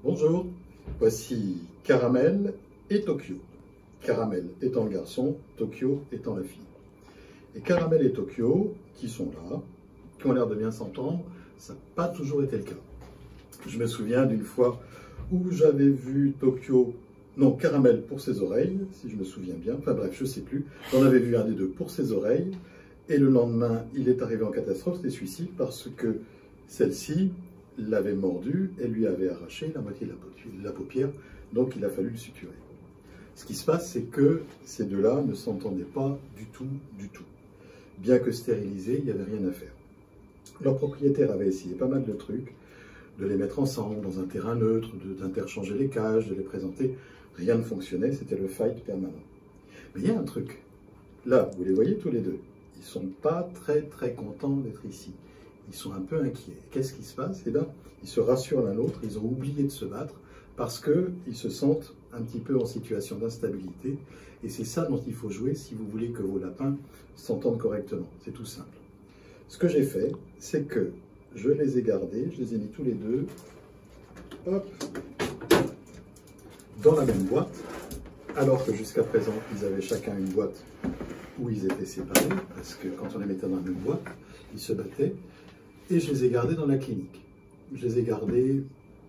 Bonjour, voici Caramel et Tokyo. Caramel étant le garçon, Tokyo étant la fille. Et Caramel et Tokyo, qui sont là, qui ont l'air de bien s'entendre, ça n'a pas toujours été le cas. Je me souviens d'une fois où j'avais vu Tokyo, non, Caramel pour ses oreilles, si je me souviens bien, enfin bref, je ne sais plus, j'en avais vu un des deux pour ses oreilles, et le lendemain, il est arrivé en catastrophe, c'était suicide, parce que celle-ci l'avait mordu et lui avait arraché la moitié de la paupière, donc il a fallu le suturer. Ce qui se passe, c'est que ces deux-là ne s'entendaient pas du tout, du tout. Bien que stérilisés, il n'y avait rien à faire. Leur propriétaire avait essayé pas mal de trucs, de les mettre ensemble dans un terrain neutre, d'interchanger les cages, de les présenter. Rien ne fonctionnait, c'était le fight permanent. Mais il y a un truc. Là, vous les voyez tous les deux. Ils ne sont pas très contents d'être ici. Ils sont un peu inquiets. Qu'est-ce qui se passe? Eh bien, ils se rassurent l'un l'autre, ils ont oublié de se battre parce qu'ils se sentent un petit peu en situation d'instabilité. Et c'est ça dont il faut jouer si vous voulez que vos lapins s'entendent correctement. C'est tout simple. Ce que j'ai fait, c'est que je les ai gardés, je les ai mis tous les deux, hop, dans la même boîte, alors que jusqu'à présent, ils avaient chacun une boîte où ils étaient séparés, parce que quand on les mettait dans la même boîte, ils se battaient. Et je les ai gardés dans la clinique. Je les ai gardés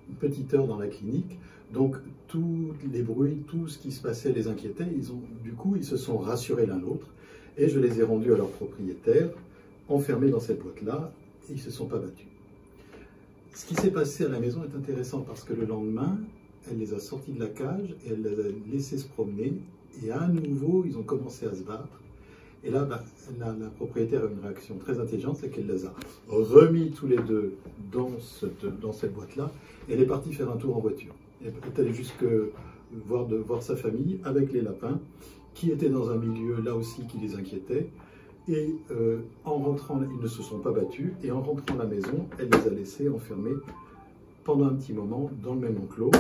une petite heure dans la clinique. Donc, tous les bruits, tout ce qui se passait les inquiétait. Du coup, ils se sont rassurés l'un l'autre. Et je les ai rendus à leur propriétaire, enfermés dans cette boîte-là. Et ils ne se sont pas battus. Ce qui s'est passé à la maison est intéressant parce que le lendemain, elle les a sortis de la cage et elle les a laissés se promener. Et à nouveau, ils ont commencé à se battre. Et là, la propriétaire a une réaction très intelligente, c'est qu'elle les a remis tous les deux dans cette boîte-là. Et elle est partie faire un tour en voiture. Elle est allée jusque voir sa famille avec les lapins, qui étaient dans un milieu là aussi qui les inquiétait. Et en rentrant, ils ne se sont pas battus. Et en rentrant à la maison, elle les a laissés enfermés pendant un petit moment dans le même enclos,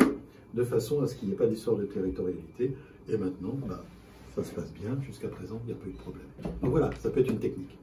de façon à ce qu'il n'y ait pas d'histoire de territorialité. Et maintenant, ça se passe bien, jusqu'à présent, il n'y a pas eu de problème. Donc voilà, ça peut être une technique.